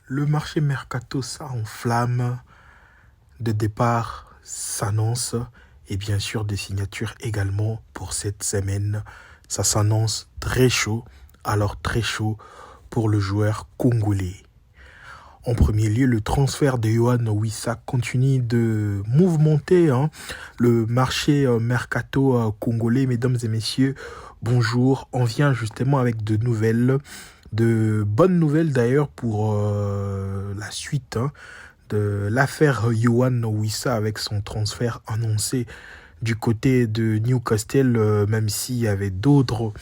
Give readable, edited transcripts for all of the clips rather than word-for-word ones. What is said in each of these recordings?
Le marché mercato s'enflamme, de départ s'annonce et bien sûr des signatures également pour cette semaine. Ça s'annonce très chaud, alors très chaud pour le joueur congolais. En premier lieu, le transfert de Yohan Wissa continue de mouvementer le marché mercato congolais. Mesdames et messieurs, bonjour. On vient justement avec de bonnes nouvelles d'ailleurs pour la suite de l'affaire Yohan Wissa avec son transfert annoncé du côté de Newcastle, même s'il y avait d'autres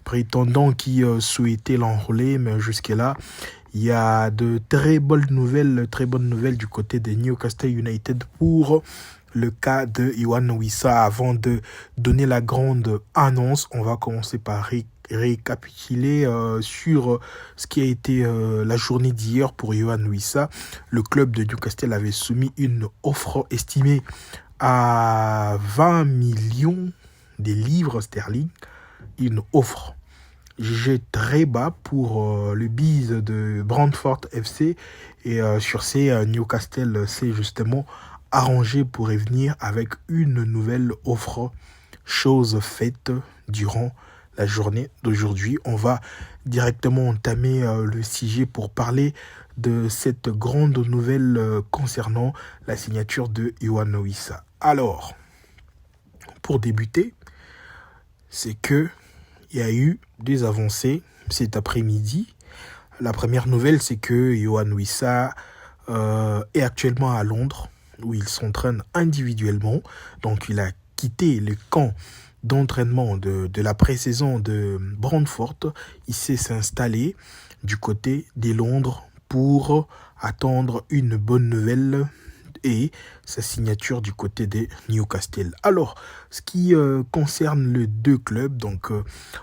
prétendants qui souhaitaient l'enrôler, mais jusque-là, il y a de très bonnes nouvelles du côté de Newcastle United pour le cas de Yohan Wissa. Avant de donner la grande annonce, on va commencer par récapituler sur ce qui a été la journée d'hier pour Yohan Wissa. Le club de Newcastle avait soumis une offre estimée à 20 millions de livres sterling. Une offre jugé très bas pour le bise de Brentford FC et sur ces Newcastle s'est justement arrangé pour revenir avec une nouvelle offre, chose faite durant la journée d'aujourd'hui. On va directement entamer le sujet pour parler de cette grande nouvelle concernant la signature de Yohan Wissa. Alors, pour débuter, c'est que il y a eu des avancées cet après-midi. La première nouvelle, c'est que Yohan Wissa est actuellement à Londres, où il s'entraîne individuellement. Donc, il a quitté le camp d'entraînement de la pré-saison de Brentford. Il s'est installé du côté de Londres pour attendre une bonne nouvelle et sa signature du côté de Newcastle. Alors, ce qui concerne les deux clubs, donc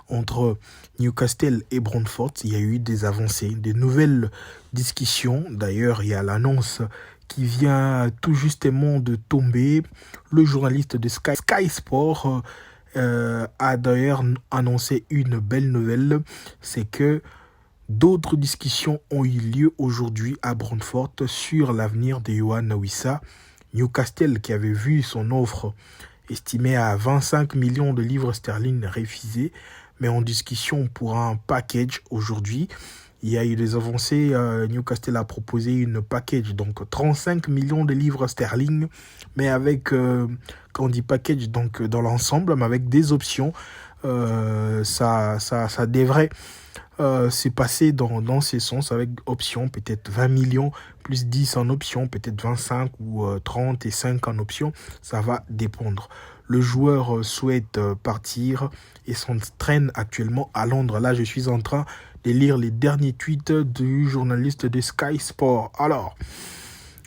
entre Newcastle et Brentford, il y a eu des avancées, des nouvelles discussions. D'ailleurs, il y a l'annonce qui vient tout justement de tomber. Le journaliste de Sky Sport a d'ailleurs annoncé une belle nouvelle, c'est que d'autres discussions ont eu lieu aujourd'hui à Brentford sur l'avenir de Yohan Wissa. Newcastle, qui avait vu son offre estimée à 25 millions de livres sterling refusée, mais en discussion pour un package aujourd'hui. Il y a eu des avancées. Newcastle a proposé une package, donc 35 millions de livres sterling, mais avec, quand on dit package, donc dans l'ensemble, mais avec des options. Ça devrait c'est passé dans ces sens avec option, peut-être 20 millions plus 10 en option, peut-être 25 ou 30 et 5 en option, ça va dépendre. Le joueur souhaite partir et s'entraîne actuellement à Londres. Là, je suis en train de lire les derniers tweets du journaliste de Sky Sport. Alors,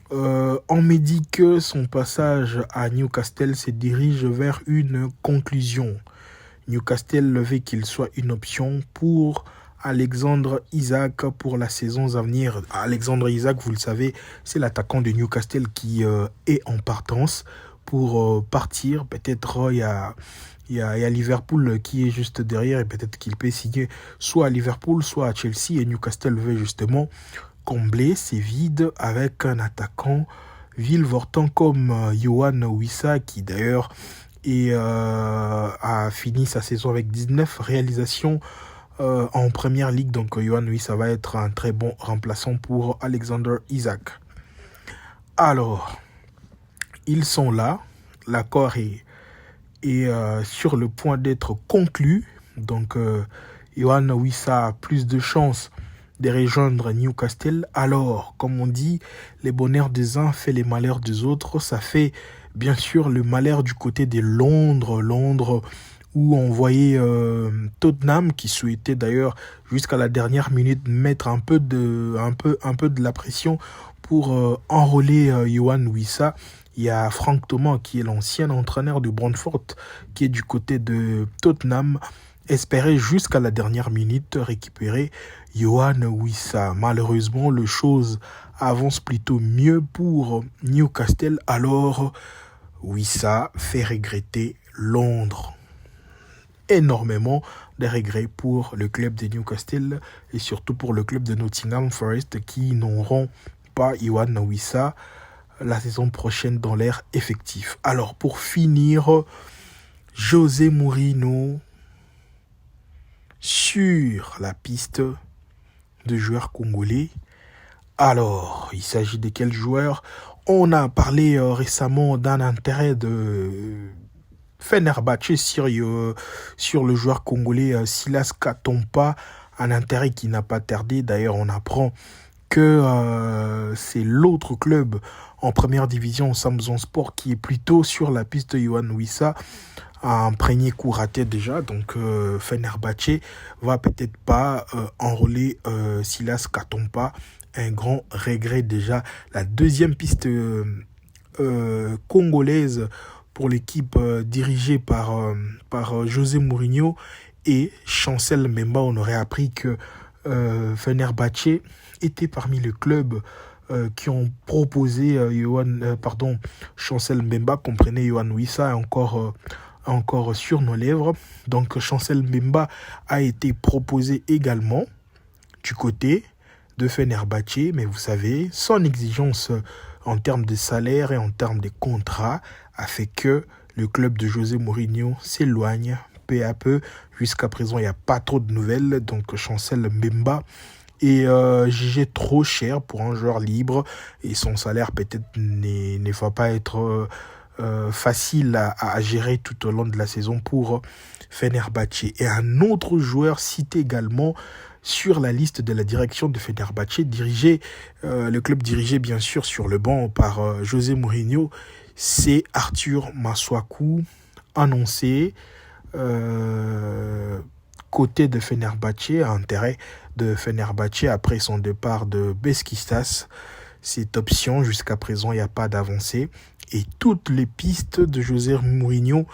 on me dit que son passage à Newcastle se dirige vers une conclusion. Newcastle veut qu'il soit une option pour Alexandre Isak pour la saison à venir. Alexandre Isak, vous le savez, c'est l'attaquant de Newcastle qui est en partance pour partir. Peut-être il y a Liverpool qui est juste derrière et peut-être qu'il peut signer soit à Liverpool, soit à Chelsea. Et Newcastle veut justement combler ces vides avec un attaquant virevoltant comme Yohan Wissa qui d'ailleurs a fini sa saison avec 19 réalisations en première ligue. Donc Yohan Wissa va être un très bon remplaçant pour Alexander Isak. Alors, ils sont là. L'accord est sur le point d'être conclu. Donc Yohan Wissa a plus de chances de rejoindre Newcastle. Alors, comme on dit, les bonheurs des uns fait les malheurs des autres. Ça fait bien sûr le malheur du côté de Londres où on voyait Tottenham qui souhaitait d'ailleurs jusqu'à la dernière minute mettre un peu de la pression pour enrôler Yohan Wissa. Il y a Franck Thomas qui est l'ancien entraîneur de Brentford qui est du côté de Tottenham, espérait jusqu'à la dernière minute récupérer Yohan Wissa. Malheureusement, les choses avancent plutôt mieux pour Newcastle. Alors, Wissa fait regretter Londres. énormément de regrets pour le club de Newcastle et surtout pour le club de Nottingham Forest qui n'auront pas Yoane Wissa la saison prochaine dans l'ère effectif. Alors pour finir, José Mourinho sur la piste de joueurs congolais. Alors, il s'agit de quel joueur? On a parlé récemment d'un intérêt de Fenerbahçe sur le joueur congolais Silas Katompa, un intérêt qui n'a pas tardé. D'ailleurs, on apprend que c'est l'autre club en première division, Samson Sport, qui est plutôt sur la piste de Yoane Wissa. Un premier coup raté déjà, donc Fenerbahçe va peut-être pas enrôler Silas Katompa. Un grand regret déjà. La deuxième piste congolaise pour l'équipe dirigée par José Mourinho et Chancel Mbemba. On aurait appris que Fenerbahçe était parmi les clubs qui ont proposé Chancel Mbemba, comprenez Yoane Wissa encore sur nos lèvres. Donc Chancel Mbemba a été proposé également du côté de Fenerbahçe, mais vous savez, son exigence en termes de salaire et en termes de contrat a fait que le club de José Mourinho s'éloigne peu à peu. Jusqu'à présent, il n'y a pas trop de nouvelles, donc Chancel Mbemba est jugé trop cher pour un joueur libre et son salaire peut-être ne va pas être facile à gérer tout au long de la saison pour Fenerbahçe. Et un autre joueur cité également sur la liste de la direction de Fenerbahçe, le club dirigé bien sûr sur le banc par José Mourinho, c'est Arthur Masuaku, annoncé côté de Fenerbahçe, intérêt de Fenerbahçe après son départ de Beşiktaş. Cette option, jusqu'à présent, il n'y a pas d'avancée. Et toutes les pistes de José Mourinho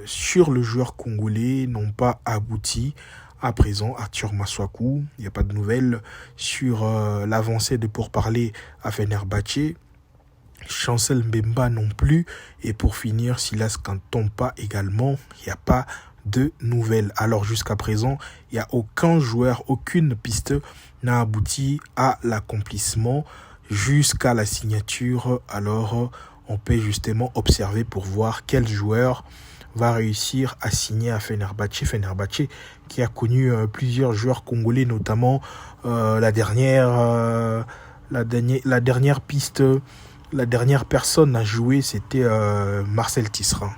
sur le joueur congolais n'ont pas abouti. À présent, Arthur Masuaku, il n'y a pas de nouvelles sur l'avancée de pourparlers à Fenerbahçe. Chancel Mbemba non plus. Et pour finir, Silas Katompa également, il n'y a pas de nouvelles. Alors jusqu'à présent, il n'y a aucun joueur, aucune piste n'a abouti à l'accomplissement jusqu'à la signature. Alors on peut justement observer pour voir quel joueur va réussir à signer à Fenerbahçe. Fenerbahçe qui a connu plusieurs joueurs congolais, notamment la dernière personne à jouer, c'était Marcel Tisserand.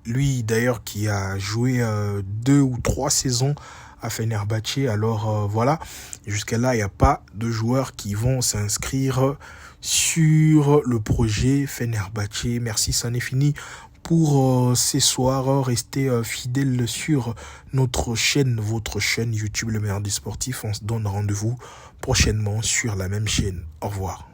Lui d'ailleurs qui a joué 2 ou 3 saisons à Fenerbahçe. Alors voilà, jusqu'à là il n'y a pas de joueurs qui vont s'inscrire sur le projet Fenerbahçe. Merci, ça n'est fini pour ce soir. Restez fidèles sur notre chaîne, votre chaîne YouTube Le Meilleur des Sportifs. On se donne rendez-vous prochainement sur la même chaîne. Au revoir.